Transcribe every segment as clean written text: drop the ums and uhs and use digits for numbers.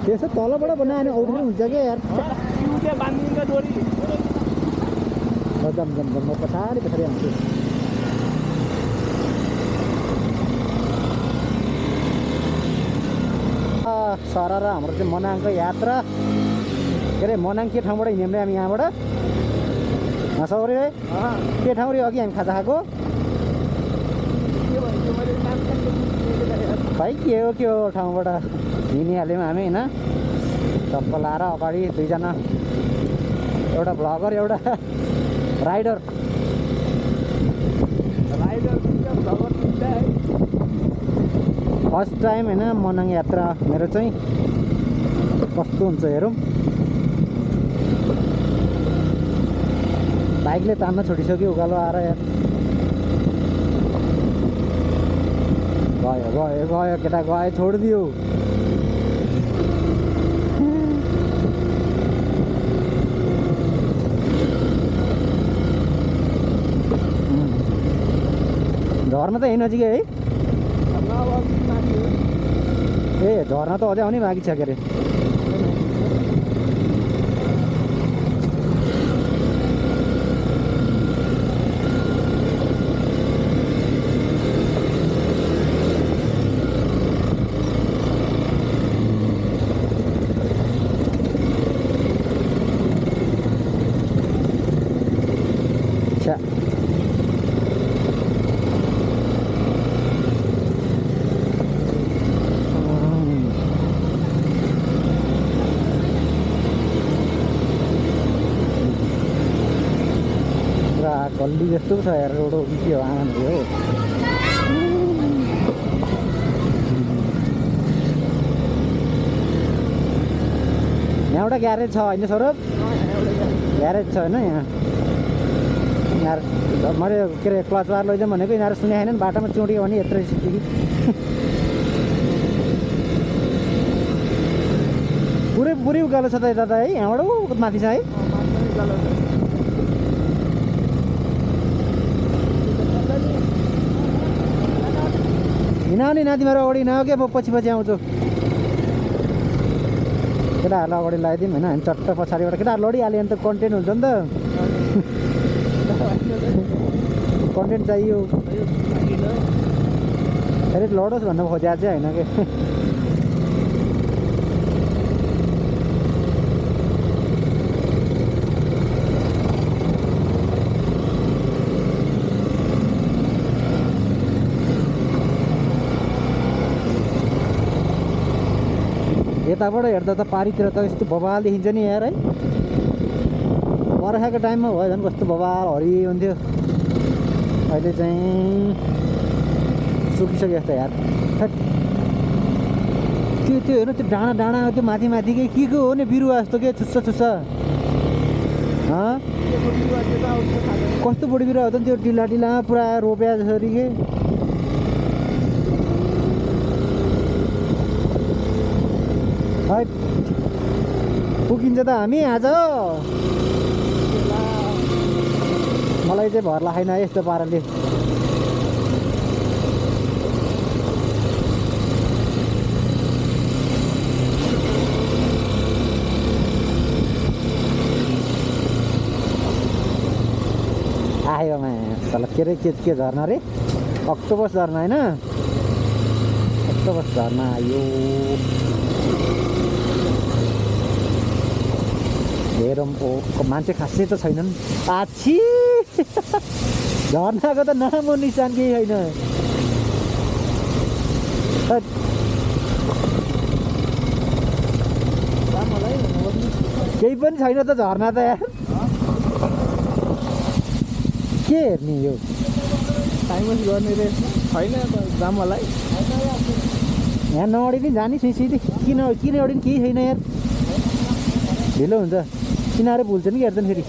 त्यसो तलबाट बनायो भने औधी हुन्छ क्या यार त्यो बाँधिन्छ डोरी जम जम जम म पछाडि पछाडि आउँछु सर र हाम्रो चाहिँ मनाङको यात्रा के अरे मनाङ के ठाउँबाट हिँड्यौँ रे हामी यहाँबाट सौरी है के ठाउँ रे अघि हामी खाजा खाएको भाइ के हो ठाउँबाट हिँडिहाल्यौँ हामी होइन चप्पल लाएर अगाडि दुईजना एउटा भ्लगर एउटा राइडर फर्स्ट टाइम होइन मनाङ यात्रा मेरो चाहिँ कस्तो हुन्छ हेरौँ बाइकले तान्न छोडिसक्यो उकालो आएर यार गयो गयो गयो केटा गयो छोडिदियो झर्ना त यही नजिकै है ए झर्ना त अझै आउनै बाँकी छ के अरे कल्ली जस्तो छ यार रोड के हो आँगन हो यहाँ एउटा ग्यारेज छ होइन सौरभ ग्यारेज छ होइन यहाँ मैले के अरे क्लच बार लैजाउँ भनेको यिनीहरू सुने छैन बाटोमा चुँडियो भने यत्रो सिक्यो कि पुरै उकालो छ त यता त है यहाँबाट माथि छ है हिँड नि नातिमाहरू अगाडि हिँड क्या म पछि आउँछु केटाहरूलाई अगाडि लगाइदिउँ होइन हामी चट्ट पछाडिबाट केटाहरू लडिहाल्यो भने त कन्टेन्ट हुन्छ नि त कन्टेन्ट चाहियो फेरि लडोस् भन्नु खोजेको चाहिँ होइन कि यताबाट हेर्दा त पारीतिर त यस्तो बबाल देखिन्छ नि यार है बर्खाको टाइममा भयो झन् कस्तो बबाल हरियो हुन्थ्यो अहिले चाहिँ सुकिसक्यो जस्तो यार त्यो हेर्नु त्यो डाँडा त्यो माथि के हो नि बिरुवा जस्तो के छुस्सा कस्तो बढी बिरुवा हो त त्यो डिला पुरा रोप्या जसरी के पुगिन्छ त हामी आज मलाई चाहिँ भर लाग्दैन यस्तो पाराले आयो तल के अरे के झर्ना रे अक्टोबस झर्ना होइन अक्टोबस झर्ना आयो हेरौँ मान्छे खासै त छैनन् आछि झर्नाको त नामो निशान केही छैन केही पनि छैन त झर्ना त यार के हेर्ने यो टाइमस गर्ने रे छैन जाम मलाई यहाँ नअडिने जाने सिधै किन अडिने केही छैन यार ढिलो हुन्छ किनारे भुल्छन् कि हेर्छन् फेरि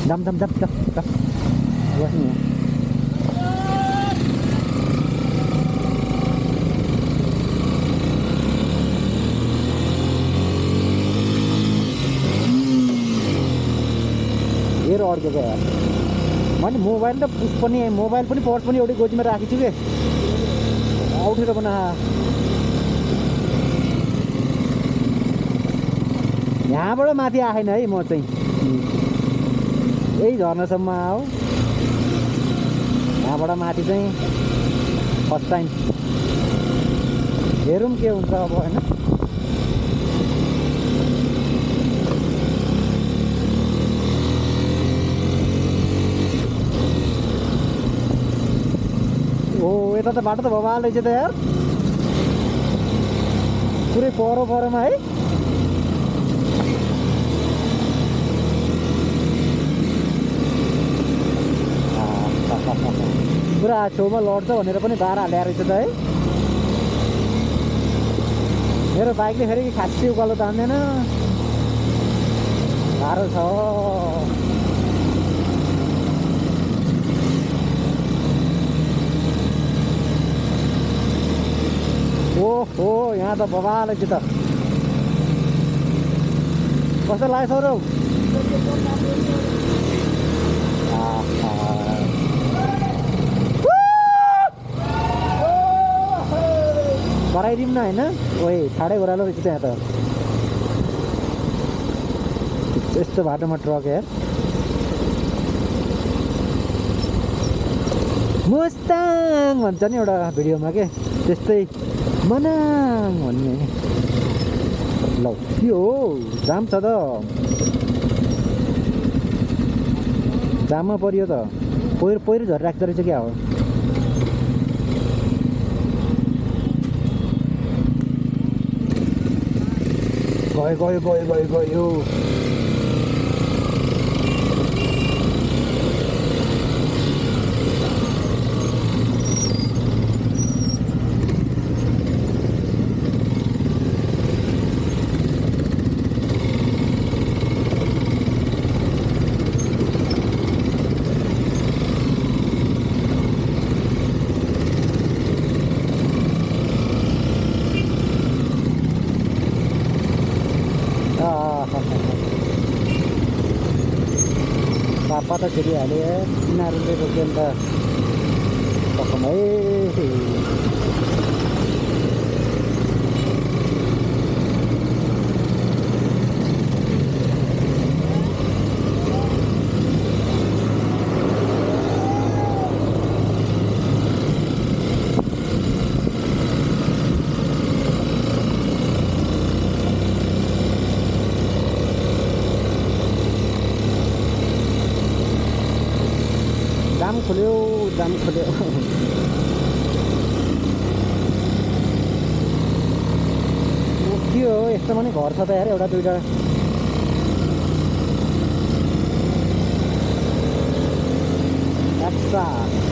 दम बस्ने हेर अड्केको यार मैले मोबाइल र पुस पनि मोबाइल पनि पर्स पनि एउटै गोजीमा राखेको छु कि औठेर बना कहाँबाट माथि आएन है म चाहिँ यही झर्नासम्म आऊ यहाँबाट माथि चाहिँ फर्स्ट टाइम हेरौँ के हुन्छ अब होइन ओ यता त बाटो त बबाल रहेछ त यार पुरै परोमा है पुरा छेउमा लड्छ भनेर पनि बाह्र हालेर रहेछ त है मेरो बाइकले फेरि खासै उकालो तान्दैन गाह्रो छ ओहो यहाँ त बबाल रहेछ त कस्तो लाग्यो सौरभ कराइदिउँ न होइन ओए ठाडै ओह्रालो रहेछ त्यहाँ त यस्तो बाटोमा ट्रक यार मुस्ताङ भन्छ नि एउटा भिडियोमा के त्यस्तै मनाङ भन्ने ल के हो जाम छ त जाममा परियो त पहिरो झरिराख्दो रहेछ क्या हो गयो पापा त खेलिहाले यिनीहरूले रोक्यो नि त कसम है जाम खोल्यो के हो यस्तोमा नि घर छ त यार एउटा दुईटा अच्छा